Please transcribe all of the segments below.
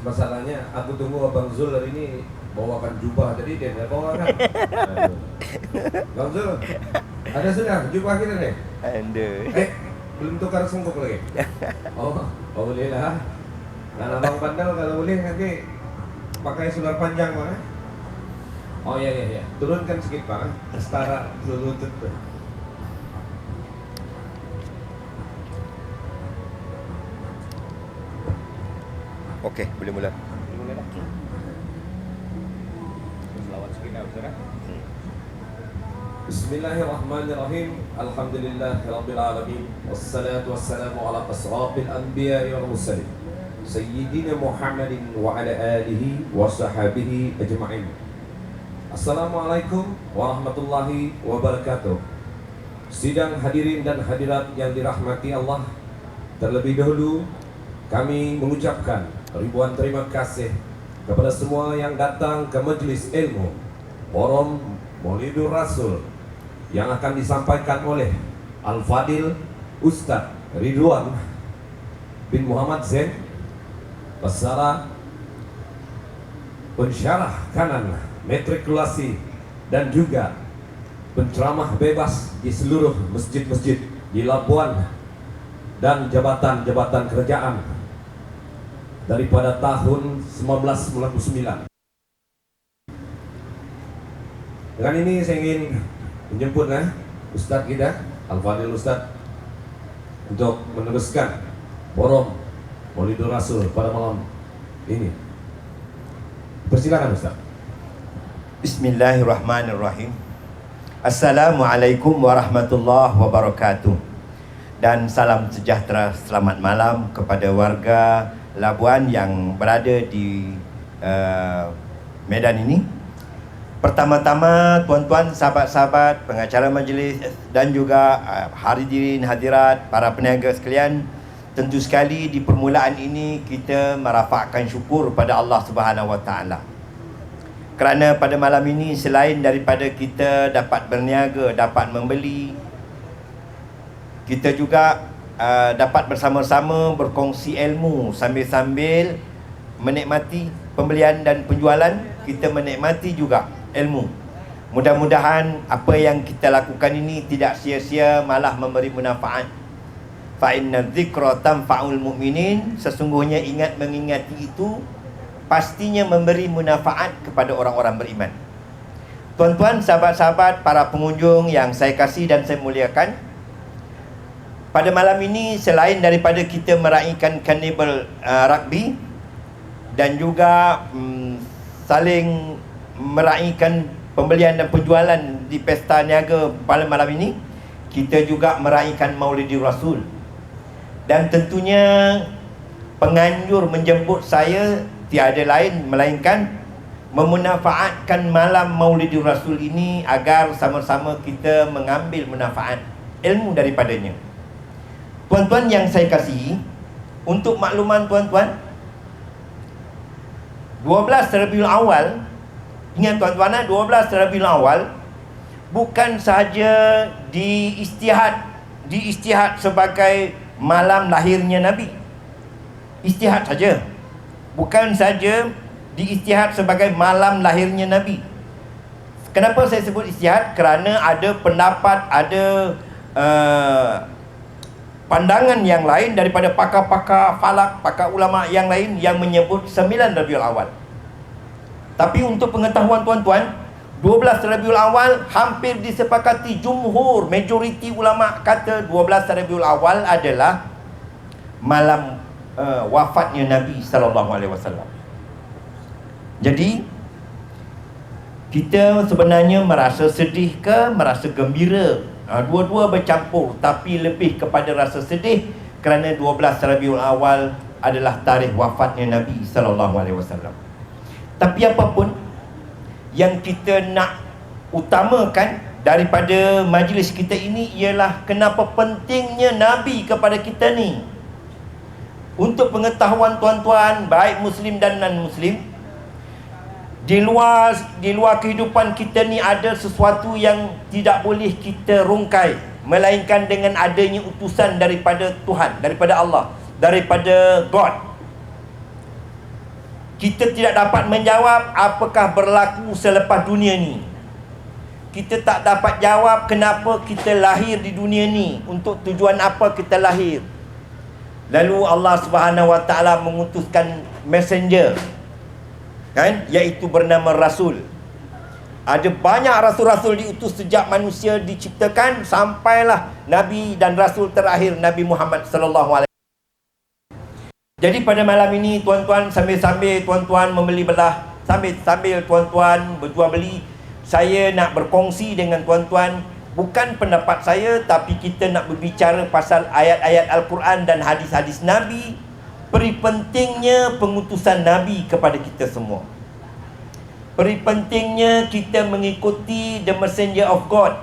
Masalahnya aku tunggu Abang Zul hari ini bawakan jubah tadi dia nggak bawa kan. Aduh. Bang Zul, ada sudah jubah kita nih? Ada. Belum tukar sungguh lagi? Oh, oh boleh lah. Dan Abang Pandal kalau boleh nanti pakai sular panjang Bang. Oh iya iya iya, turunkan sedikit Bang, setara lutut tuh. Okey, boleh mula. Boleh dah. Selawat sikit dah, Ustaz. Bismillahirrahmanirrahim. Alhamdulillahirabbil alamin. Wassalatu wassalamu ala asrafil anbiya'i wal mursalin. Sayyidina Muhammadin wa ala alihi wa sahbihi ajma'in. Assalamualaikum warahmatullahi wabarakatuh. Sidang hadirin dan hadirat yang dirahmati Allah, terlebih dahulu kami mengucapkan ribuan terima kasih kepada semua yang datang ke Majelis Ilmu Forum Maulidur Rasul yang akan disampaikan oleh Al-Fadil Ustadz Ridwan bin Muhammad Zain bersama pensyarah kanan matrikulasi dan juga penceramah bebas di seluruh masjid-masjid di Labuan dan jabatan-jabatan kerajaan daripada tahun 1999. Dengan ini saya ingin menjemput Ustadz kita, Al-Fadil Ustadz, untuk meneruskan forum Maulidur Rasul pada malam ini. Persilakan Ustadz. Bismillahirrahmanirrahim. Assalamualaikum warahmatullahi wabarakatuh. Dan salam sejahtera, selamat malam kepada warga Labuan yang berada di medan ini. Pertama-tama, tuan-tuan, sahabat-sahabat, pengacara majlis dan juga hadirin hadirat, para peniaga sekalian, tentu sekali di permulaan ini kita merafakkan syukur pada Allah Subhanahu Wa Taala. Kerana pada malam ini selain daripada kita dapat berniaga, dapat membeli, kita juga dapat bersama-sama berkongsi ilmu sambil-sambil menikmati pembelian dan penjualan. Kita menikmati juga ilmu. Mudah-mudahan apa yang kita lakukan ini tidak sia-sia, malah memberi manfaat. Fa inna dzikra tanfa'ul mu'minin. Sesungguhnya mengingati itu pastinya memberi manfaat kepada orang-orang beriman. Tuan-tuan, sahabat-sahabat, para pengunjung yang saya kasih dan saya muliakan, pada malam ini selain daripada kita meraihkan karnival rugby dan juga saling meraihkan pembelian dan penjualan di pesta niaga pada malam ini, kita juga meraihkan Maulidur Rasul. Dan tentunya penganjur menjemput saya tiada lain melainkan memanfaatkan malam Maulidur Rasul ini agar sama-sama kita mengambil manfaat ilmu daripadanya. Tuan-tuan yang saya kasihi, untuk makluman tuan-tuan, 12 Rabiul Awal, ingat tuan-tuan, 12 Rabiul Awal bukan sahaja diistihad sebagai malam lahirnya Nabi. Istihad saja. Bukan saja diistihad sebagai malam lahirnya Nabi. Kenapa saya sebut istihad? Kerana ada pendapat, ada pandangan yang lain daripada pakar-pakar falak, pakar ulama yang lain yang menyebut 9 Rabiul Awal. Tapi untuk pengetahuan tuan-tuan, 12 Rabiul Awal hampir disepakati jumhur, majoriti ulama kata 12 Rabiul Awal adalah malam wafatnya Nabi SAW. Jadi kita sebenarnya merasa sedih ke merasa gembira? Dua-dua bercampur, tapi lebih kepada rasa sedih kerana 12 Rabiul Awal adalah tarikh wafatnya Nabi SAW. Tapi apapun yang kita nak utamakan daripada majlis kita ini ialah kenapa pentingnya Nabi kepada kita ni. Untuk pengetahuan tuan-tuan, baik Muslim dan non-Muslim, di luar kehidupan kita ni ada sesuatu yang tidak boleh kita rungkai, melainkan dengan adanya utusan daripada Tuhan, daripada Allah, daripada God. Kita tidak dapat menjawab apakah berlaku selepas dunia ni. Kita tak dapat jawab kenapa kita lahir di dunia ni, untuk tujuan apa kita lahir. Lalu Allah Subhanahu Wa Taala mengutuskan messenger, kan, iaitu bernama Rasul. Ada banyak rasul-rasul diutus sejak manusia diciptakan sampailah Nabi dan Rasul terakhir Nabi Muhammad sallallahu alaihi wasallam. Jadi pada malam ini tuan-tuan, sambil-sambil tuan-tuan membeli belah, sambil-sambil tuan-tuan berjual beli, saya nak berkongsi dengan tuan-tuan bukan pendapat saya, tapi kita nak berbicara pasal ayat-ayat Al-Quran dan hadis-hadis Nabi, peri pentingnya pengutusan Nabi kepada kita semua. Peri pentingnya kita mengikuti the messenger of God,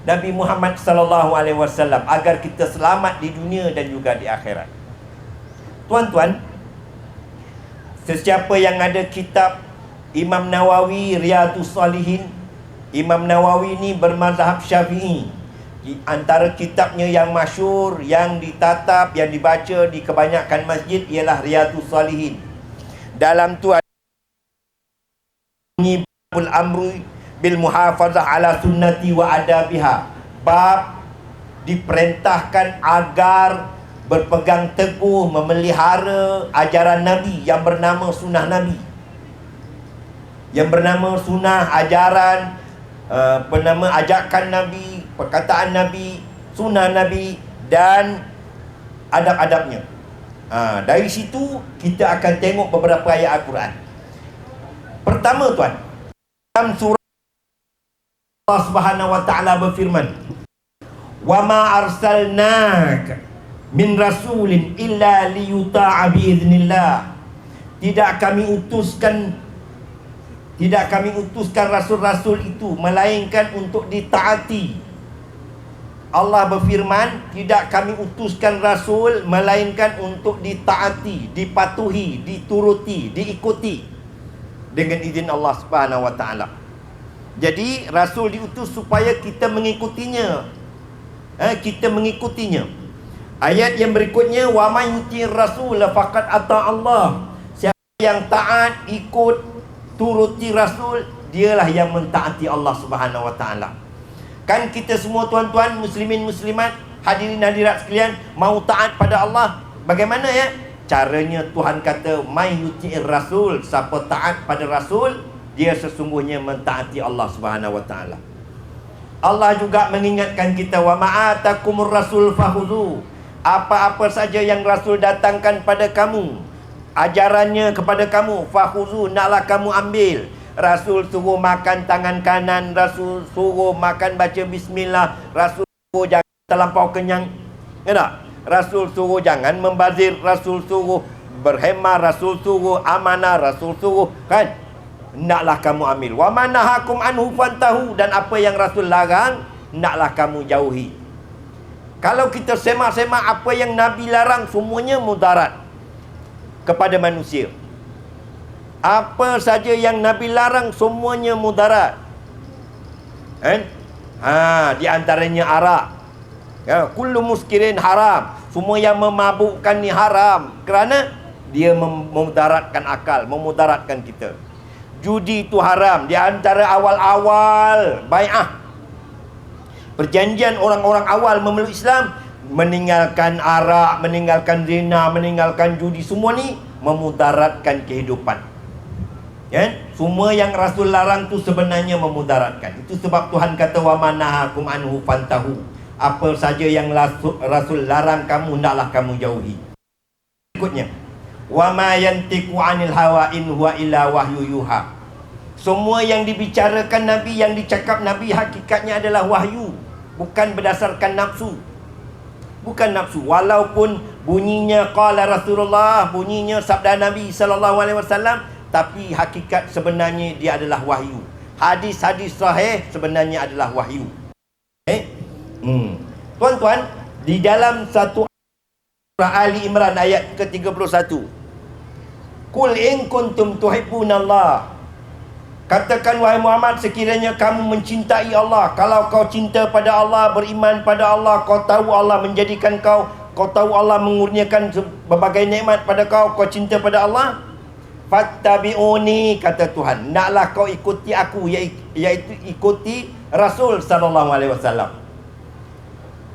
Nabi Muhammad sallallahu alaihi wasallam, agar kita selamat di dunia dan juga di akhirat. Tuan-tuan, sesiapa yang ada kitab Imam Nawawi Riyadhus Salihin, Imam Nawawi ni bermazhab Syafi'i. Antara kitabnya yang masyhur, yang ditatap, yang dibaca di kebanyakan masjid ialah Riyadhus Salihin. Dalam tu Babul amri bil muhafazah ala sunnati wa adabiha. Bab diperintahkan agar berpegang teguh memelihara ajaran Nabi yang bernama sunnah Nabi, yang bernama sunnah, ajaran, ajakan Nabi, perkataan Nabi, sunnah Nabi dan adab-adabnya. Dari situ kita akan tengok beberapa ayat Al-Quran. Pertama tuan, dalam surah Allah Subhanahu Wa Taala berfirman, "Wa ma arsalnaka min rasulin illa liyuta'a biiznillah." Tidak kami utuskan rasul-rasul itu melainkan untuk ditaati. Allah berfirman, tidak kami utuskan rasul melainkan untuk ditaati, dipatuhi, dituruti, diikuti dengan izin Allah Subhanahu Wa Taala. Jadi rasul diutus supaya kita mengikutinya. Kita mengikutinya. Ayat yang berikutnya, wa may yuti'ir rasul faqad ata Allah. Siapa yang taat, ikut, turuti rasul, dialah yang mentaati Allah Subhanahu Wa Taala. Kan kita semua tuan-tuan, muslimin muslimat, hadirin hadirat sekalian, mau taat pada Allah. Bagaimana ya? Caranya Tuhan kata, may yuti'ir rasul, siapa taat pada rasul, dia sesungguhnya mentaati Allah Subhanahu Wa Taala. Allah juga mengingatkan kita, wa ma'atakumur rasul fakhudhu. Apa-apa saja yang rasul datangkan pada kamu, ajarannya kepada kamu, fakhudhu, naklah kamu ambil. Rasul suruh makan tangan kanan, rasul suruh makan baca bismillah, rasul suruh jangan terlampau kenyang, ya tak? Rasul suruh jangan membazir, rasul suruh berhemah, rasul suruh amanah, rasul suruh, kan? Naklah kamu ambil. Wa manahakum anhu fantahu, dan apa yang rasul larang, naklah kamu jauhi. Kalau kita semak-semak apa yang Nabi larang, semuanya mudarat kepada manusia. Apa saja yang Nabi larang, semuanya mudarat. Kan? Di antaranya arak. Ya, kullu muskirin haram. Semua yang memabukkan ni haram, kerana dia memudaratkan akal, memudaratkan kita. Judi itu haram. Di antara awal-awal bai'ah, perjanjian orang-orang awal memeluk Islam, meninggalkan arak, meninggalkan zina, meninggalkan judi, semua ni memudaratkan kehidupan. Ya? Semua yang Rasul larang tu sebenarnya memudaratkan. Itu sebab Tuhan kata, wa manahakum anhu fantahu. Apa saja yang Rasul larang kamu, naklah kamu jauhi. Berikutnya, wa ma yantiqu 'anil hawa in huwa illa wahyu yuha. Semua yang dibicarakan Nabi, yang dicakap Nabi, hakikatnya adalah wahyu, bukan berdasarkan nafsu. Bukan nafsu. Walaupun bunyinya qala Rasulullah, bunyinya sabda Nabi sallallahu alaihi wasallam, tapi hakikat sebenarnya dia adalah wahyu. Hadis-hadis sahih sebenarnya adalah wahyu. Tuan-tuan, di dalam satu surah Ali Imran ayat ke-31, Qul in kuntum tuhibbunallah, katakan wahai Muhammad, sekiranya kamu mencintai Allah, kalau kau cinta pada Allah, beriman pada Allah, kau tahu Allah menjadikan kau tahu Allah mengurniakan berbagai nikmat pada kau, kau cinta pada Allah, Fattabi'uni, kata Tuhan, naklah kau ikuti aku, iaitu ikuti Rasul sallallahu alaihi wasallam.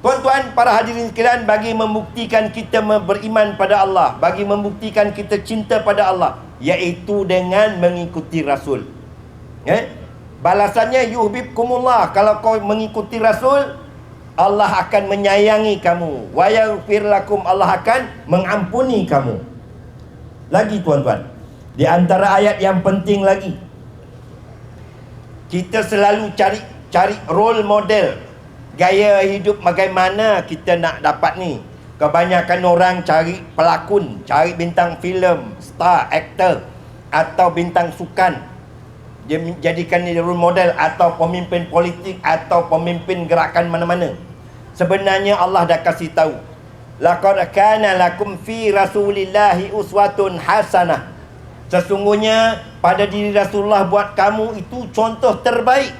Tuan-tuan, para hadirin sekalian, bagi membuktikan kita beriman pada Allah, bagi membuktikan kita cinta pada Allah, iaitu dengan mengikuti Rasul. Balasannya yuhibbukumullah. Kalau kau mengikuti Rasul, Allah akan menyayangi kamu. Wa yaghfir lakum, Allah akan mengampuni kamu. Lagi tuan-tuan, di antara ayat yang penting lagi, kita selalu cari role model, gaya hidup bagaimana kita nak dapat ni. Kebanyakan orang cari pelakon, cari bintang filem, star, aktor, atau bintang sukan. Dia jadikan dia role model, atau pemimpin politik, atau pemimpin gerakan mana-mana. Sebenarnya Allah dah kasih tahu, laqad kana lakum fi rasulillahi uswatun hasanah. Sesungguhnya pada diri Rasulullah buat kamu itu contoh terbaik.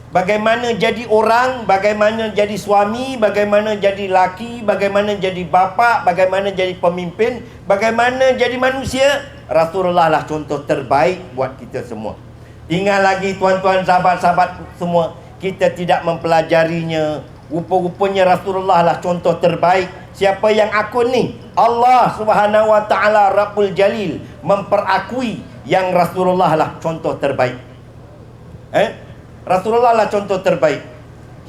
Bagaimana jadi orang, bagaimana jadi suami, bagaimana jadi laki, bagaimana jadi bapa, bagaimana jadi pemimpin, bagaimana jadi manusia. Rasulullah lah contoh terbaik buat kita semua. Tinggal lagi tuan-tuan, sahabat-sahabat semua, kita tidak mempelajarinya. Rupa-rupanya Rasulullah lah contoh terbaik. Siapa yang akun ni? Allah Subhanahu wa ta'ala Rabbul Jalil memperakui yang Rasulullah lah contoh terbaik. Rasulullah lah contoh terbaik.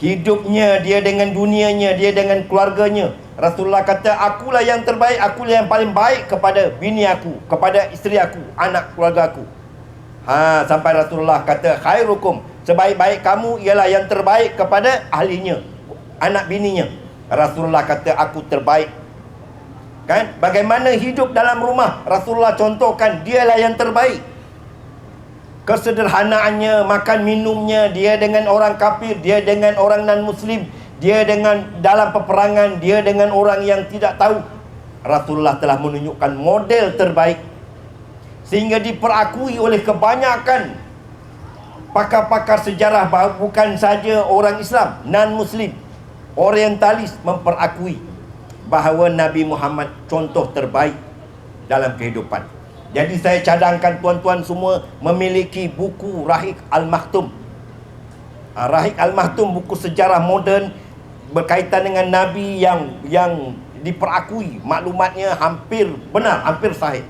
Hidupnya, dia dengan dunianya, dia dengan keluarganya. Rasulullah kata, akulah yang terbaik, akulah yang paling baik kepada bini aku, kepada isteri aku, anak keluarga aku. Sampai Rasulullah kata, khairukum, sebaik-baik kamu ialah yang terbaik kepada ahlinya, anak bininya. Rasulullah kata, aku terbaik. Kan? Bagaimana hidup dalam rumah, Rasulullah contohkan, dialah yang terbaik. Kesederhanaannya, makan minumnya, dia dengan orang kafir, dia dengan orang non-muslim, dia dengan dalam peperangan, dia dengan orang yang tidak tahu. Rasulullah telah menunjukkan model terbaik, sehingga diperakui oleh kebanyakan pakar-pakar sejarah, bukan saja orang Islam, non-muslim, orientalis, memperakui bahawa Nabi Muhammad contoh terbaik dalam kehidupan. Jadi saya cadangkan tuan-tuan semua memiliki buku Rahiq Al-Maktum. Rahiq Al-Maktum, buku sejarah moden berkaitan dengan Nabi yang diperakui, maklumatnya hampir benar, hampir sahih.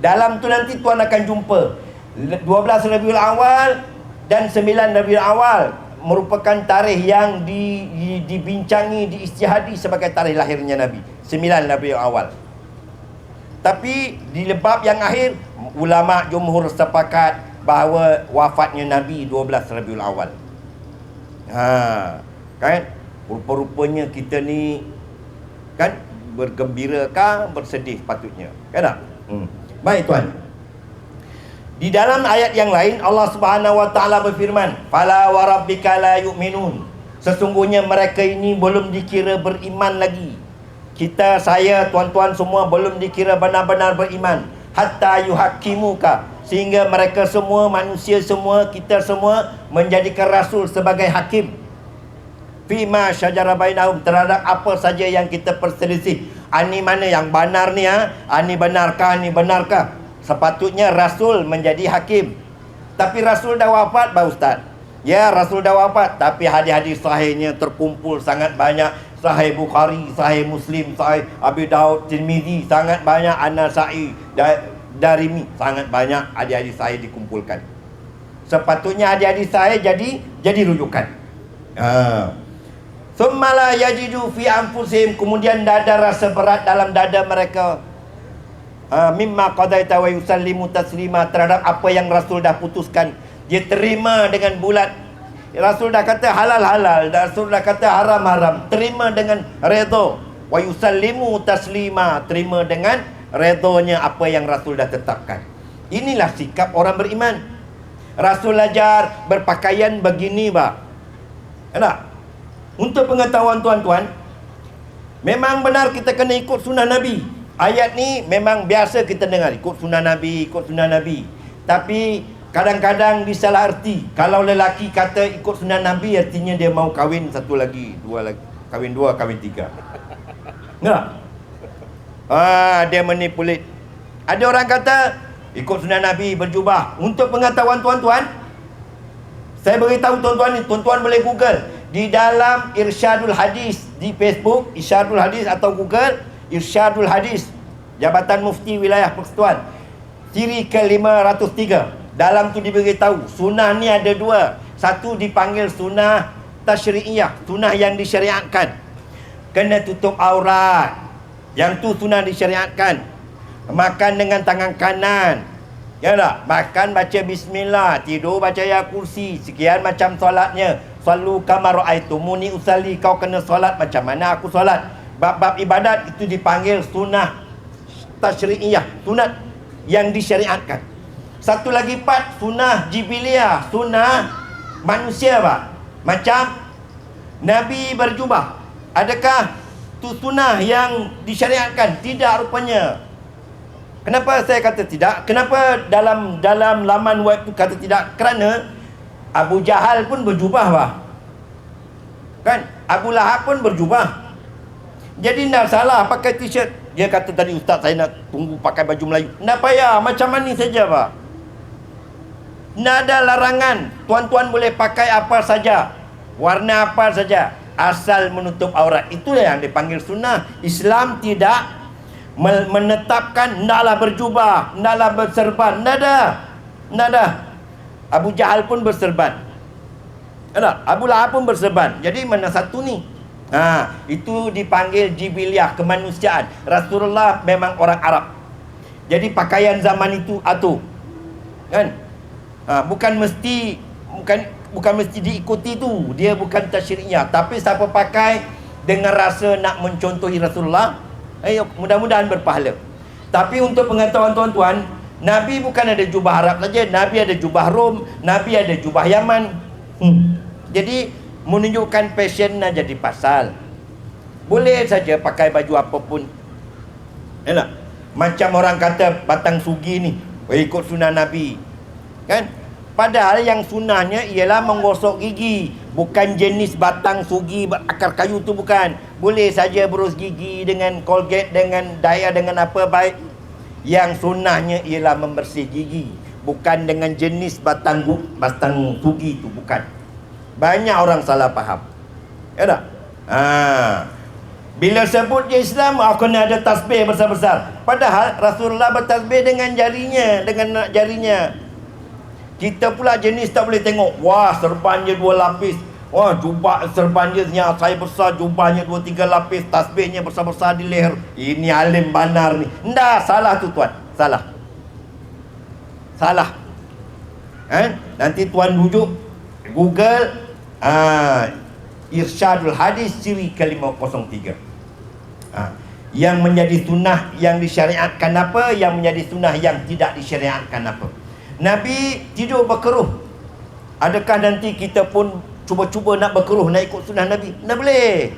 Dalam tu nanti tuan akan jumpa 12 Rabiul Awal dan 9 Rabiul Awal merupakan tarikh yang dibincangi, diijtihadi sebagai tarikh lahirnya Nabi. 9 Rabiul Awal. Tapi di bab yang akhir, ulama jumhur sepakat bahawa wafatnya Nabi 12 Rabiul Awal. Kan? Rupa-rupanya kita ni kan bergembira bersedih patutnya. Kan tak? Baik tuan. Di dalam ayat yang lain Allah Subhanahu wa taala berfirman, "Fala wa rabbika la yu'minun." Sesungguhnya mereka ini belum dikira beriman lagi. Kita, saya, tuan-tuan semua belum dikira benar-benar beriman. Hatta yuhaqqimuka, sehingga mereka semua, manusia semua, kita semua menjadikan Rasul sebagai hakim. Fima syajara bainahum, terhadap apa saja yang kita perselisih. Ani mana yang benar ni, ani benarkah, ani benarkah? Sepatutnya Rasul menjadi hakim. Tapi Rasul dah wafat, Pak Ustaz. Ya, Rasul dah wafat, tapi hadis-hadis sahihnya terkumpul sangat banyak. Sahih Bukhari, Sahih Muslim, Sahih Abi Daud, Tirmizi, sangat banyak. An-Nasa'i, Darimi, sangat banyak hadis-hadis sahih dikumpulkan. Sepatutnya hadis-hadis sahih jadi rujukan. Thumma la yajidu fi anfusihim, kemudian ada rasa berat dalam dada mereka. Mimma qadaita wa yusallimu taslima, terhadap apa yang Rasul dah putuskan, dia terima dengan bulat. Rasul dah kata halal-halal, Rasul dah kata haram-haram, terima dengan redha. Wa yusallimu taslima, terima dengan redhonya apa yang Rasul dah tetapkan. Inilah sikap orang beriman. Rasul ajar berpakaian begini, Pak. Enak? Untuk pengetahuan tuan-tuan, memang benar kita kena ikut sunnah Nabi. Ayat ni memang biasa kita dengar, ikut sunnah Nabi, ikut sunnah Nabi. Tapi kadang-kadang disalah arti. Kalau lelaki kata ikut sunnah Nabi, artinya dia mau kahwin satu lagi, dua lagi, kahwin dua, kahwin tiga. Enggak? Dia manipulit. Ada orang kata ikut sunnah Nabi, berjubah. Untuk pengetahuan tuan-tuan, saya beritahu tuan-tuan ni, tuan-tuan boleh Google di dalam Irsyadul Hadis di Facebook, Irsyadul Hadis, atau Google Irsyadul Hadis, Jabatan Mufti Wilayah Persekutuan, siri ke-503. Dalam tu diberitahu sunnah ni ada dua. Satu dipanggil sunnah tasyri'iyah, sunnah yang disyariatkan, kena tutup aurat. Yang tu sunnah disyariatkan. Makan dengan tangan kanan, ya tak? Makan baca bismillah, tidur baca ayat kursi, sekian macam solatnya. Sallu kama ra'aitumuni usalli, kau kena solat macam mana aku solat. Bab-bab ibadat itu dipanggil sunnah tasyri'iyah, sunnah yang disyariatkan. Satu lagi part sunnah jibiliyah, sunnah manusia, Pak. Macam Nabi berjubah. Adakah tu sunnah yang disyariatkan? Tidak rupanya. Kenapa saya kata tidak? Kenapa dalam laman web tu kata tidak? Kerana Abu Jahal pun berjubah, Pak. Kan? Abu Lahab pun berjubah. Jadi tak salah pakai t-shirt. Dia kata tadi, ustaz saya nak tunggu pakai baju Melayu. Tak payah, macam mana saja, Pak. Tak ada larangan. Tuan-tuan boleh pakai apa saja, warna apa saja, asal menutup aurat. Itulah yang dipanggil sunnah. Islam tidak menetapkan naklah berjubah, naklah berserban. Tak ada. Abu Jahal pun berserban. Ada. Abu Lahab pun berserban. Jadi mana satu ni? Itu dipanggil jibiliyah, kemanusiaan. Rasulullah memang orang Arab. Jadi pakaian zaman itu atur. Kan? Bukan mesti diikuti tu. Dia bukan tasyri'iyah. Tapi siapa pakai dengan rasa nak mencontohi Rasulullah, mudah-mudahan berpahala. Tapi untuk pengetahuan tuan-tuan, Nabi bukan ada jubah Arab saja. Nabi ada jubah Rom, Nabi ada jubah Yaman. Jadi menunjukkan fashion nak jadi pasal. Boleh saja pakai baju apapun. Enak. Macam orang kata batang sugi ni, ikut sunnah Nabi. Kan? Padahal yang sunnahnya ialah menggosok gigi, bukan jenis batang sugi akar kayu tu, bukan. Boleh saja berus gigi dengan Colgate, dengan daya, dengan apa baik. Yang sunnahnya ialah membersih gigi, bukan dengan jenis batang sugi tu, bukan. Banyak orang salah faham. Ya tak? Bila sebut je Islam, kena ada tasbih besar-besar. Padahal Rasulullah bertasbih dengan jarinya. Kita pula jenis tak boleh tengok. Wah, serban dia 2 lapis. Wah, jubah serban dia saya besar, jubahnya 2-3 lapis, tasbihnya besar-besar di leher. Ini alim banar ni. Ndak, salah tu tuan. Salah. Nanti tuan rujuk Google Irsyadul Hadis siri ke-503. Yang menjadi sunnah yang disyariatkan apa, yang menjadi sunnah yang tidak disyariatkan apa. Nabi tidur berkeruh. Adakah nanti kita pun cuba-cuba nak berkeruh, nak ikut sunnah Nabi? Tak boleh.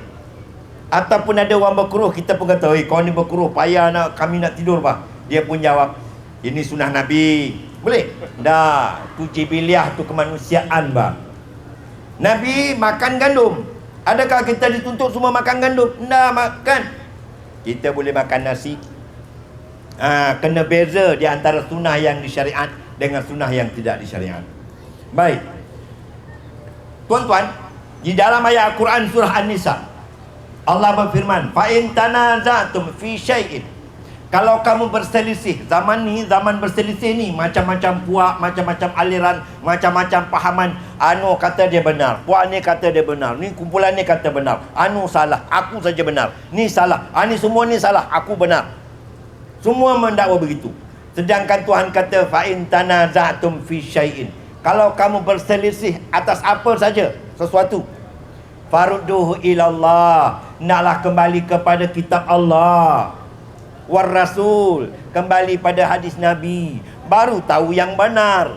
Ataupun ada orang berkeruh, kita pun kata, kau ni berkeruh, payah kami nak tidur, bah. Dia pun jawab, ini sunnah Nabi. Boleh? Tak. Tu jibiliyah, tu kemanusiaan, bah. Nabi makan gandum. Adakah kita dituntut semua makan gandum? Tak, makan. Kita boleh makan nasi. Kena beza di antara sunnah yang disyariat dengan sunnah yang tidak disyariat. Baik. Tuan-tuan, di dalam ayat Al-Quran surah An-Nisa, Allah berfirman, fa in tanaza'tum fi syai'in. Kalau kamu berselisih, zaman ni zaman berselisih ni, macam-macam puak, macam-macam aliran, macam-macam pahaman. Anu kata dia benar, puak ni kata dia benar, ni kumpulan ni kata benar, anu salah, aku saja benar, ni salah, ni semua ni salah, aku benar. Semua mendakwa begitu. Sedangkan Tuhan kata fa in tanaza'tum fi syai'in. Kalau kamu berselisih atas apa saja sesuatu, farudduhu ilallah, naklah kembali kepada kitab Allah, war rasul, kembali pada hadis Nabi, baru tahu yang benar.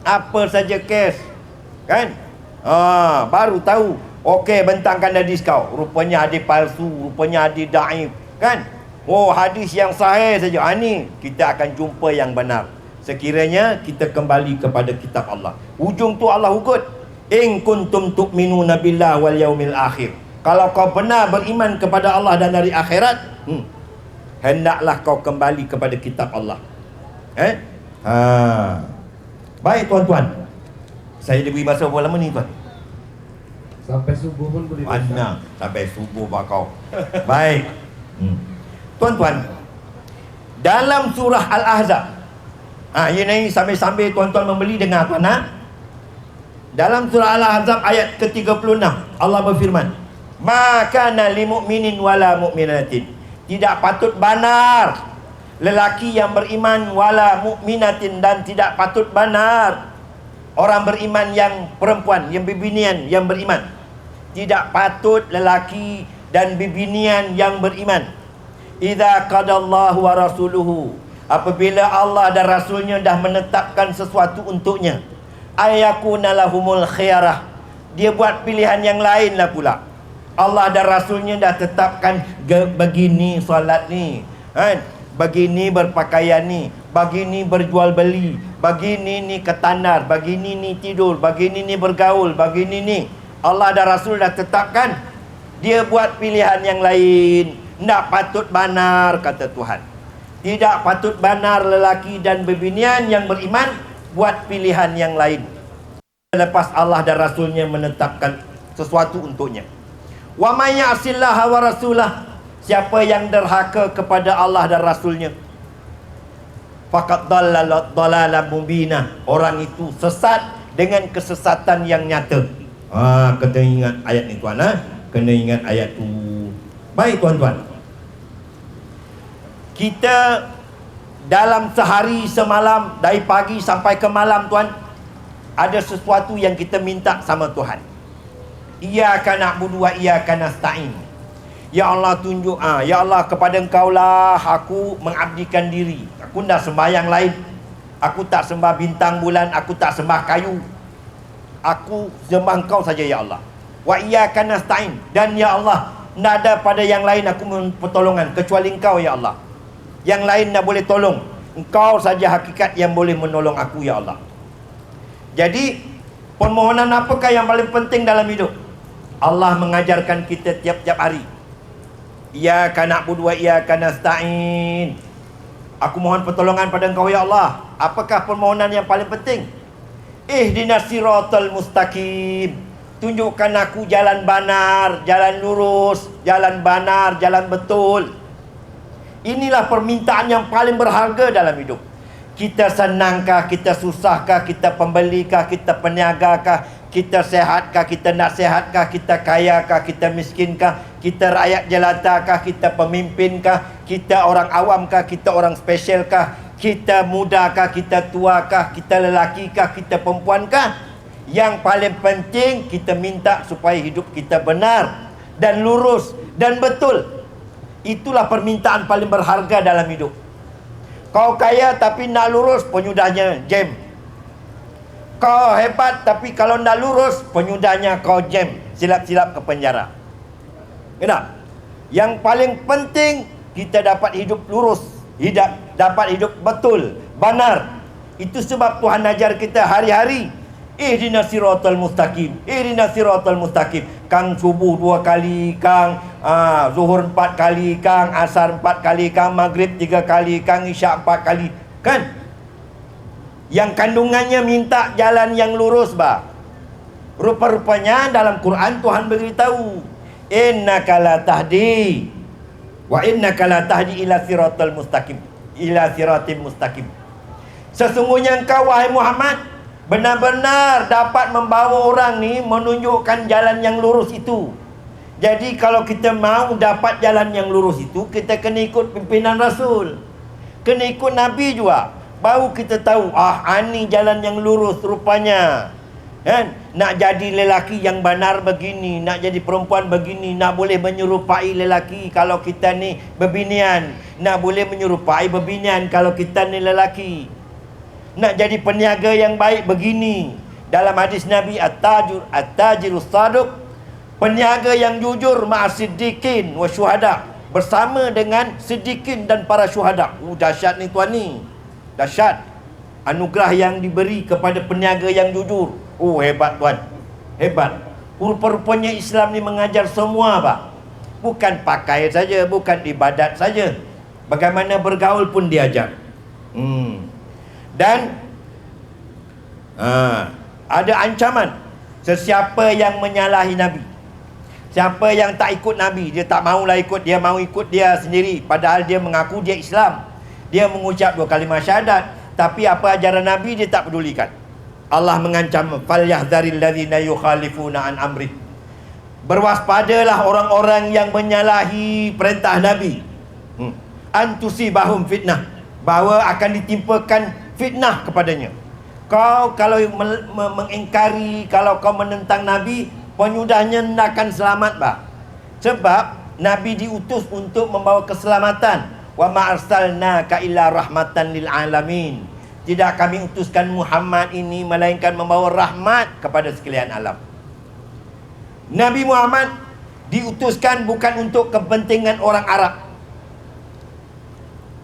Apa saja kes, kan? Baru tahu. Okey, bentangkan hadis kau, rupanya hadis palsu, rupanya hadis daif, kan? Oh, hadis yang sahih saja. Ni kita akan jumpa yang benar sekiranya kita kembali kepada kitab Allah. Hujung tu Allah ugut, in kuntum tu'minuna billah wal yaumil akhir. Kalau kau benar beriman kepada Allah dan hari akhirat, hendaklah kau kembali kepada kitab Allah. Baik tuan-tuan, saya diberi masa berapa lama ni tuan? Sampai subuh pun boleh. Mana sampai subuh bakau. Baik. Tuan-tuan, dalam surah Al-Ahzab, ini sambil-sambil tuan-tuan membeli, dengar tuan. Dalam surah Al-Ahzab ayat ke-36, Allah berfirman, "Maka li mu'minin wala mu'minatin." Tidak patut banar lelaki yang beriman wala mu'minatin, dan tidak patut banar orang beriman yang perempuan, yang bibinian yang beriman. Tidak patut lelaki dan bibinian yang beriman. Idza qadallahu wa rasuluhu, apabila Allah dan Rasulnya dah menetapkan sesuatu untuknya, ayakuna lahumul khiyarah, dia buat pilihan yang lain lah pula. Allah dan Rasulnya dah tetapkan begini solat ni, begini berpakaian ni, begini berjual beli, begini ni ketandar, begini ni tidur, begini ni bergaul, begini ni. Allah dan Rasul dah tetapkan. Dia buat pilihan yang lain. Tak patut banar, kata Tuhan. Tidak patut banar lelaki dan bebinian yang beriman buat pilihan yang lain lepas Allah dan Rasulnya menetapkan sesuatu untuknya. Wa may ya'sillaha wa rasulah, siapa yang derhaka kepada Allah dan Rasulnya, faqad dhalalan mubinah, orang itu sesat dengan kesesatan yang nyata. Kena ingat ayat ni tuan, kena ingat ayat tu. Baik tuan-tuan, kita dalam sehari semalam, dari pagi sampai ke malam tuan, ada sesuatu yang kita minta sama Tuhan. Iyyaka na'budu wa iyyaka nasta'in. Ya Allah tunjuk, ya Allah, kepada Engkau lah aku mengabdikan diri. Aku tak sembahyang lain. Aku tak sembah bintang bulan, aku tak sembah kayu. Aku sembah Engkau saja ya Allah. Wa iyyaka nasta'in, dan ya Allah, tak ada pada yang lain aku mohon pertolongan kecuali Engkau ya Allah. Yang lain tak boleh tolong. Engkau saja hakikat yang boleh menolong aku ya Allah. Jadi permohonan apakah yang paling penting dalam hidup? Allah mengajarkan kita tiap-tiap hari. Iyyaka na'budu wa iyyaka nasta'in. Aku mohon pertolongan pada Engkau ya Allah. Apakah permohonan yang paling penting? Ihdinas siratal mustaqim. Tunjukkan aku jalan benar, jalan lurus, jalan benar, jalan betul. Inilah permintaan yang paling berharga dalam hidup. Kita senangkah, kita susahkah, kita pembelikah, kita peniagakah, kita sehatkah, kita nak sehatkah, kita kayakah, kita miskinkah, kita rakyat jelatakah, kita pemimpinkah, kita orang awamkah, kita orang spesialkah, kita mudakah, kita tuakah, kita lelakikah, kita perempuankah. Yang paling penting kita minta supaya hidup kita benar dan lurus dan betul. Itulah permintaan paling berharga dalam hidup. Kau kaya tapi nak lurus, penyudahnya jam. Kau hebat tapi kalau nak lurus, penyudahnya kau jam, silap-silap ke penjara. Kenapa? Yang paling penting kita dapat hidup lurus, dapat hidup betul, benar. Itu sebab Tuhan ajar kita hari-hari, ihdinas siratal mustaqim, ihdinas siratal mustaqim. Kang subuh 2 kali, kang zuhur 4 kali, kang asar 4 kali, kang maghrib 3 kali, kang isyak 4 kali. Kan? Yang kandungannya minta jalan yang lurus bah. Rupa-rupanya dalam Quran Tuhan beritahu, innaka la tahdi wa innaka la tahdi ila siratal mustaqim, ila siratim mustaqim. Sesungguhnya engkau wahai Muhammad benar-benar dapat membawa orang ni menunjukkan jalan yang lurus itu. Jadi kalau kita mau dapat jalan yang lurus itu, kita kena ikut pimpinan Rasul, kena ikut Nabi juga. Baru kita tahu, ini jalan yang lurus rupanya. Kan? Nak jadi lelaki yang benar begini, nak jadi perempuan begini, nak boleh menyerupai lelaki kalau kita ni berbinian, nak boleh menyerupai berbinian kalau kita ni lelaki. Nak jadi peniaga yang baik begini. Dalam hadis Nabi, at-tajirus saduq, peniaga yang jujur ma'as-siddiqin wa syuhada, bersama dengan siddiqin dan para syuhada. Dahsyat ni tuan ni. Dahsyat anugerah yang diberi kepada peniaga yang jujur. Hebat tuan. Hebat. Rupa-rupanya Islam ni mengajar semua pak. Bukan pakai saja, bukan ibadat saja. Bagaimana bergaul pun diajar. Dan ada ancaman sesiapa yang menyalahi Nabi, siapa yang tak ikut Nabi, dia tak maulah ikut, dia mau ikut dia sendiri, padahal dia mengaku dia Islam, dia mengucap 2 kalimah syahadat, tapi apa ajaran Nabi dia tak pedulikan. Allah mengancam, falyahdzaril ladzina yukhalifuna an amri, berwaspadalah orang-orang yang menyalahi perintah Nabi, antusibahum fitnah, bahawa akan ditimpakan fitnah kepadanya. Kau kalau mengingkari, kalau kau menentang Nabi, penyudahnya tidak akan selamat bah. Sebab Nabi diutus untuk membawa keselamatan. Wa ma arsalnaka illa rahmatan lil alamin. Tidak kami utuskan Muhammad ini melainkan membawa rahmat kepada sekalian alam. Nabi Muhammad diutuskan bukan untuk kepentingan orang Arab.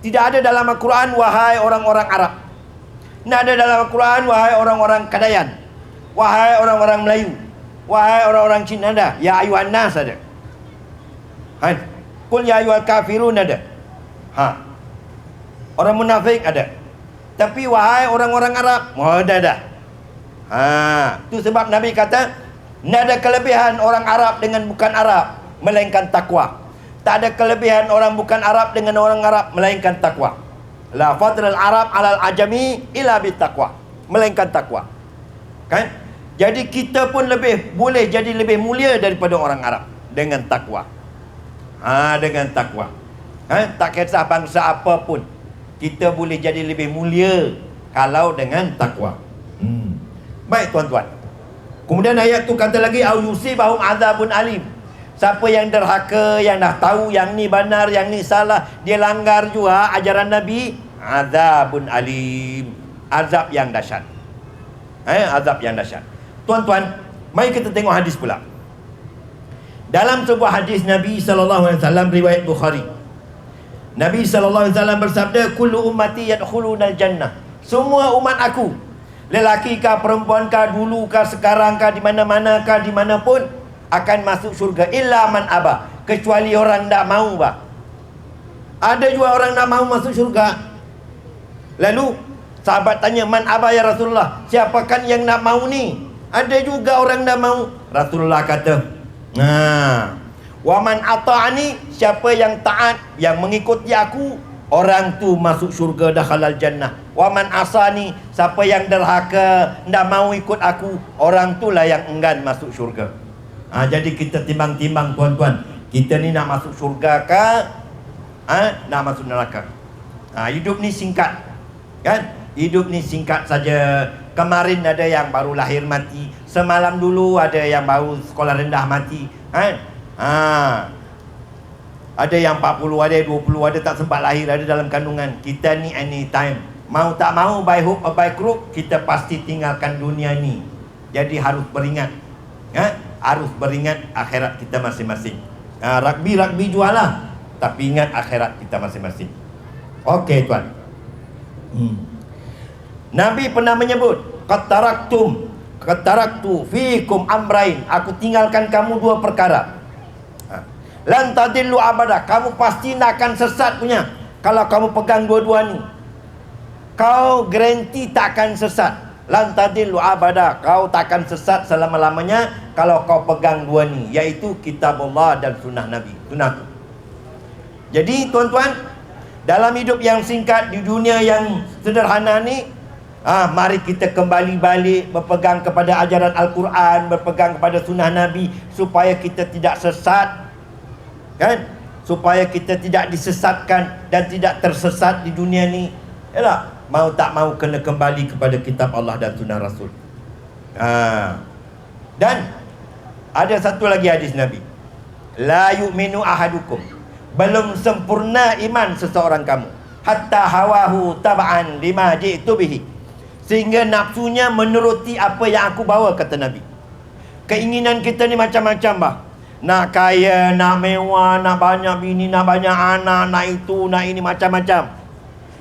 Tidak ada dalam Al-Quran wahai orang-orang Arab. Tidak ada dalam Al-Quran wahai orang-orang Kadayan, wahai orang-orang Melayu, wahai orang-orang Cina. Ada ya ayuhan nas ada. Qul ya ayyuhal kafirun ada. Orang munafik ada. Tapi wahai orang-orang Arab, ada. Itu sebab Nabi kata, tidak ada kelebihan orang Arab dengan bukan Arab melainkan takwa. Tak ada kelebihan orang bukan Arab dengan orang Arab melainkan takwa. La fadlal Arab alal ajami illa bittaqwa, melainkan takwa. Kan? Jadi kita pun boleh jadi lebih mulia daripada orang Arab dengan takwa. Dengan takwa. Tak kisah bangsa apa pun, kita boleh jadi lebih mulia kalau dengan takwa. Baik tuan-tuan. Kemudian ayat tu kata lagi, au yusibahum adzabun alim. Siapa yang derhaka, yang dah tahu yang ni benar, yang ni salah, dia langgar juga ajaran Nabi, azabun alim, azab yang dahsyat. Azab yang dahsyat. Tuan-tuan, mari kita tengok hadis pula. Dalam sebuah hadis Nabi SAW, riwayat Bukhari, Nabi SAW bersabda, kullu ummati yadkhulunal jannah. Semua umat aku, lelaki kah, perempuan kah, dulu kah, sekarang kah, di mana-mana kah, di mana pun, akan masuk syurga, illa man aba, kecuali orang tak mau bah. Ada juga orang tak mau masuk syurga. Lalu sahabat tanya, man aba ya Rasulullah, siapakan yang nak mau ni? Ada juga orang tak mau. Rasulullah kata, wa man ata'ani, siapa yang taat, yang mengikuti aku, orang tu masuk syurga, dakhalal jannah. Wa man asani, siapa yang derhaka, tak mau ikut aku, orang tu lah yang enggan masuk syurga. Jadi kita timbang-timbang tuan-tuan, kita ni nak masuk syurga ke nak masuk neraka. Hidup ni singkat, kan? Hidup ni singkat saja. Kemarin ada yang baru lahir mati, semalam dulu ada yang baru sekolah rendah mati, kan? Ada yang 40, ada 20, ada tak sempat lahir, ada dalam kandungan. Kita ni anytime, mau tak mau, by hook or by crook, kita pasti tinggalkan dunia ni. Jadi harus beringat, harus beringat akhirat kita masing-masing. Rugby jualah, tapi ingat akhirat kita masing-masing. Okey tuan. Nabi pernah menyebut, qad taraktu fiikum amrain, aku tinggalkan kamu 2 perkara. Lan tadillu abada, kamu pasti nak akan sesat punya kalau kamu pegang dua-dua ni. Kau garanti tak akan sesat. Lan tadillu abada, kau takkan sesat selama-lamanya kalau kau pegang 2 ni, iaitu kitabullah dan sunnah Nabi, sunnahku. Jadi tuan-tuan, dalam hidup yang singkat di dunia yang sederhana ni, mari kita kembali balik berpegang kepada ajaran Al-Quran, berpegang kepada sunnah Nabi, supaya kita tidak sesat, kan? Supaya kita tidak disesatkan dan tidak tersesat di dunia ni. Yalah, mau tak mau kena kembali kepada kitab Allah dan sunnah Rasul. Dan ada satu lagi hadis Nabi, la yu'minu ahadukum, belum sempurna iman seseorang kamu, hatta hawahu tab'an lima ji'tu bihi, sehingga nafsunya menuruti apa yang aku bawa, kata Nabi. Keinginan kita ni macam-macam bah. Nak kaya, nak mewah, nak banyak bini, nak banyak anak, nak itu, nak ini, macam-macam.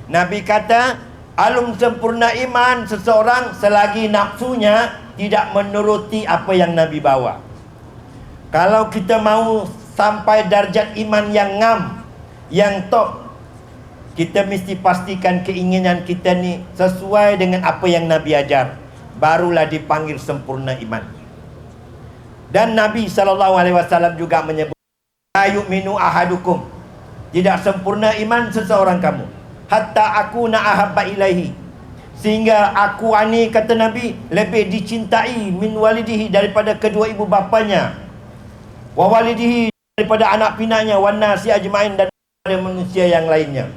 Nabi kata, alum sempurna iman seseorang selagi nafsunya tidak menuruti apa yang Nabi bawa. Kalau kita mau sampai darjat iman yang ngam, yang top, Kita mesti pastikan keinginan kita ni sesuai dengan apa yang Nabi ajar, barulah dipanggil sempurna iman. Dan Nabi SAW juga menyebut, la yu'minu ahadukum, tidak sempurna iman seseorang kamu, hatta akuna ahabba ilaihi, sehingga aku ani, kata Nabi, lebih dicintai min walidihi, daripada kedua ibu bapanya, wa walidihi, daripada anak pinaknya, wan nasi ajmain, dan daripada manusia yang lainnya.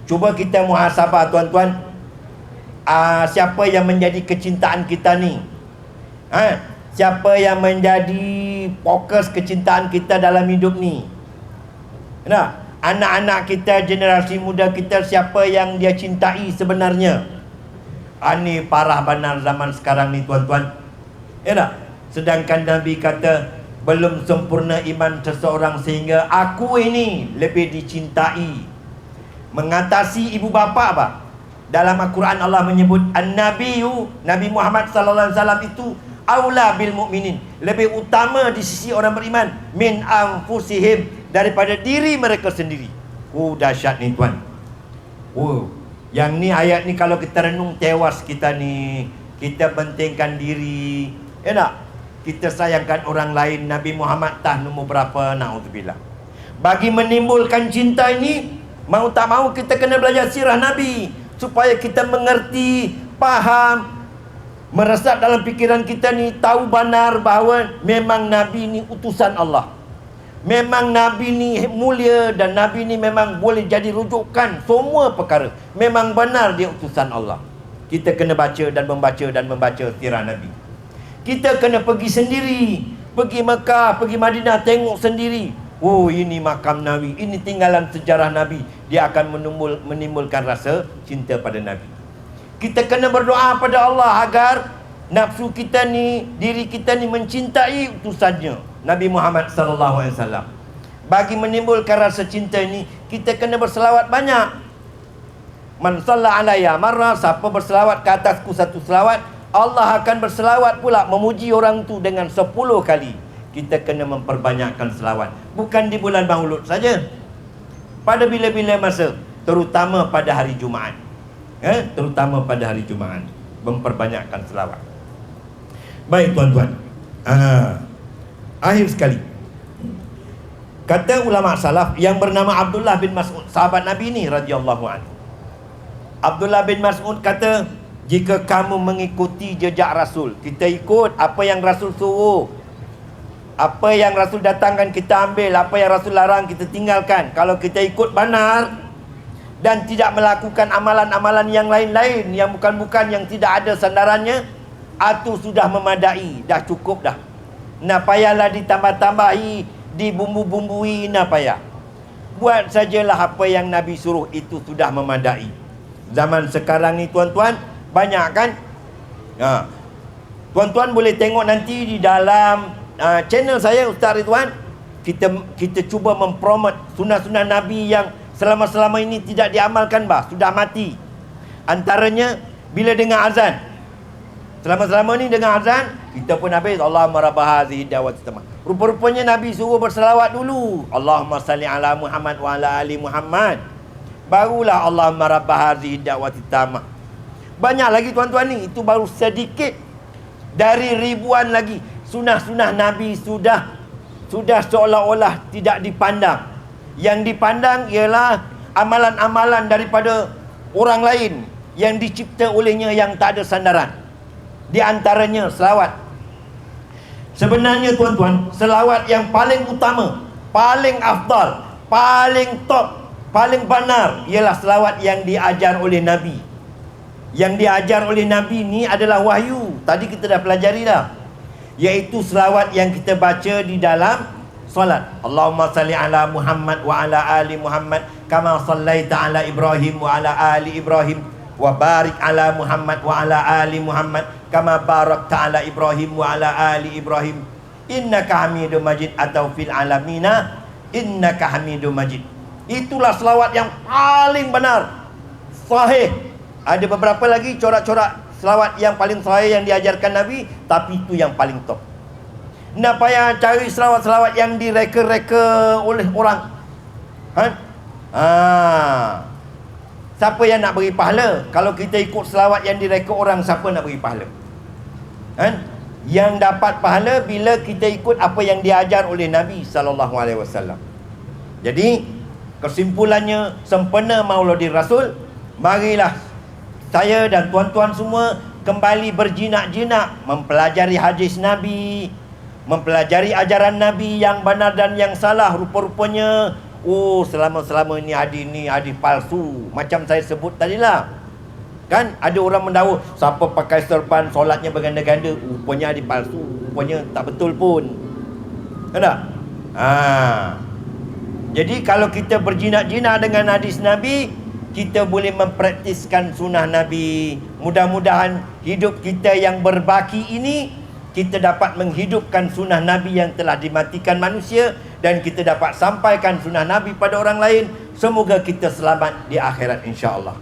Cuba kita muhasabah tuan-tuan, siapa yang menjadi kecintaan kita ni? Siapa yang menjadi fokus kecintaan kita dalam hidup ni? Nah, anak-anak kita, generasi muda kita, siapa yang dia cintai sebenarnya? Ini parah benar zaman sekarang ni tuan-tuan. Ya tak? Sedangkan Nabi kata, belum sempurna iman seseorang sehingga aku ini lebih dicintai. Mengatasi ibu bapa apa? Dalam Al-Quran Allah menyebut An-Nabiyyu, Nabi Muhammad SAW itu aula bil mu'minin, lebih utama di sisi orang beriman, min anfusihim, daripada diri mereka sendiri. Dahsyat ni tuan. Yang ni ayat ni kalau kita renung, tewas kita ni. Kita pentingkan diri, ya tak? Kita sayangkan orang lain. Nabi Muhammad tah nombor berapa? Na'udzubillah. Bagi menimbulkan cinta ini, mau tak mau kita kena belajar sirah Nabi, supaya kita mengerti, faham, meresap dalam fikiran kita ni, tahu benar bahawa memang Nabi ni utusan Allah. Memang Nabi ni mulia, dan Nabi ni memang boleh jadi rujukan semua perkara. Memang benar dia utusan Allah. Kita kena baca dan membaca sirah Nabi. Kita kena pergi sendiri, pergi Mekah, pergi Madinah, tengok sendiri. Ini makam Nabi, ini tinggalan sejarah Nabi. Dia akan menimbulkan rasa cinta pada Nabi. Kita kena berdoa pada Allah agar nafsu kita ni, diri kita ni mencintai utusannya, Nabi Muhammad SAW. Bagi menimbulkan rasa cinta ini, kita kena berselawat banyak. Man shalla alayya marra, siapa berselawat ke atasku satu selawat, Allah akan berselawat pula, memuji orang tu dengan 10 kali. Kita kena memperbanyakkan selawat, bukan di bulan Maulud saja, pada bila-bila masa, terutama pada hari Jumaat. Terutama pada hari Jumaat, memperbanyakkan selawat. Baik tuan-tuan, akhir sekali, kata ulama salaf yang bernama Abdullah bin Mas'ud, sahabat Nabi ni radhiyallahu anhu. Abdullah bin Mas'ud kata, jika kamu mengikuti jejak Rasul, kita ikut apa yang Rasul suruh, apa yang Rasul datangkan kita ambil, apa yang Rasul larang kita tinggalkan. Kalau kita ikut benar dan tidak melakukan amalan-amalan yang lain-lain, yang bukan-bukan, yang tidak ada sandarannya, itu sudah memadai, dah cukup dah. Nak payahlah ditambah-tambahi, dibumbu-bumbui, nak payah. Buat sajalah apa yang Nabi suruh, itu sudah memadai. Zaman sekarang ni tuan-tuan, banyak kan? Tuan-tuan boleh tengok nanti di dalam channel saya, Ustaz Ridwan, kita cuba mempromot sunnah-sunnah Nabi yang selama-selama ini tidak diamalkan, sudah mati. Antaranya bila dengar azan, selama-selama ni dengar azan, kita pun habis Allahumma rabb hadhihi da'wati tammah. Rupa-rupanya Nabi suruh berselawat dulu, Allahumma salli ala Muhammad wa ala ali Muhammad, barulah Allahumma rabb hadhihi da'wati tammah. Banyak lagi tuan-tuan ni, itu baru sedikit dari ribuan lagi. Sunnah-sunnah Nabi sudah seolah-olah tidak dipandang. Yang dipandang ialah amalan-amalan daripada orang lain yang dicipta olehnya, yang tak ada sandaran. Di antaranya selawat. Sebenarnya tuan-tuan, selawat yang paling utama, paling afdal, paling top, paling benar ialah selawat yang diajar oleh Nabi. Yang diajar oleh Nabi ni adalah wahyu. Tadi kita dah pelajari dah, iaitu selawat yang kita baca di dalam solat. Allahumma salli ala Muhammad wa ala ali Muhammad kama sallaita ala Ibrahim wa ala ali Ibrahim, wa barik ala Muhammad wa ala ali Muhammad kama barakta ala Ibrahim wa ala ali Ibrahim innaka Hamidum Majid, atau fil alamina innaka Hamidum Majid. Itulah selawat yang paling benar, sahih. Ada beberapa lagi corak-corak selawat yang paling sahih yang diajarkan Nabi, tapi itu yang paling top. Nak payah cari selawat-selawat yang direka-reka oleh orang. Siapa yang nak beri pahala? Kalau kita ikut selawat yang direka orang, siapa nak beri pahala? Kan? Yang dapat pahala bila kita ikut apa yang diajar oleh Nabi SAW. Jadi kesimpulannya, sempena Maulidin Rasul, marilah saya dan tuan-tuan semua kembali berjinak-jinak mempelajari hadis Nabi, mempelajari ajaran Nabi yang benar dan yang salah. Rupa-rupanya selama-selama ini hadis palsu, macam saya sebut tadilah. Kan ada orang mendakwa siapa pakai serban solatnya berganda-ganda, rupanya hadis palsu, rupanya tak betul pun. Kan tak? Jadi kalau kita berjinak-jinak dengan hadis Nabi, kita boleh mempraktiskan sunnah Nabi. Mudah-mudahan hidup kita yang berbaki ini, kita dapat menghidupkan sunnah Nabi yang telah dimatikan manusia, dan kita dapat sampaikan sunnah Nabi pada orang lain. Semoga kita selamat di akhirat, insya-Allah.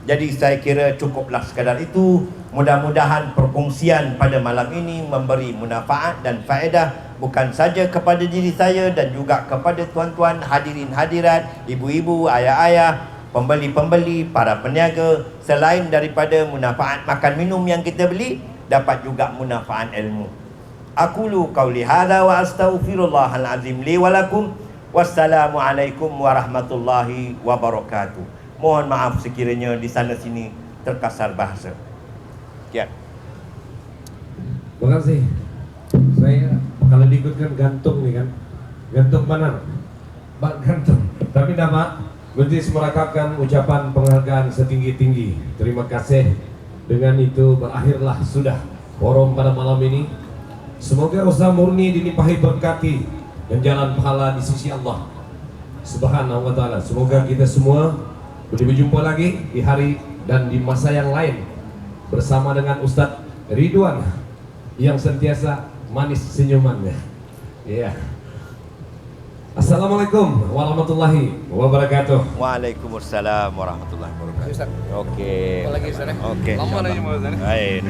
Jadi saya kira cukuplah sekadar itu. Mudah-mudahan perkongsian pada malam ini memberi manfaat dan faedah, bukan saja kepada diri saya dan juga kepada tuan-tuan hadirin hadirat, ibu-ibu, ayah-ayah, pembeli-pembeli, para peniaga. Selain daripada manfaat makan minum yang kita beli, dapat juga manfaat ilmu. Aqulu qauli hadza wa astaghfirullahal azim li wa lakum. Wassalamualaikum warahmatullahi wabarakatuh. Mohon maaf sekiranya di sana sini terkasar bahasa. Sekian. Terima kasih. Saya kalau diikutkan gantung nih kan. Gantung mana? Bak gantung. Tapi nama Majelis merakatkan ucapan penghargaan setinggi-tinggi. Terima kasih. Dengan itu berakhirlah sudah forum pada malam ini. Semoga usaha murni dilimpahi berkati dan jalan pahala di sisi Allah Subhanahu wa ta'ala. Semoga kita semua boleh berjumpa lagi di hari dan di masa yang lain bersama dengan Ustadz Ridwan yang sentiasa manis senyumannya. Iya. Assalamualaikum warahmatullahi wabarakatuh. Waalaikumsalam warahmatullahi wabarakatuh. Okey. Apa lagi Ustaz? Okey. Lama dah jumpa Ustaz. Baik.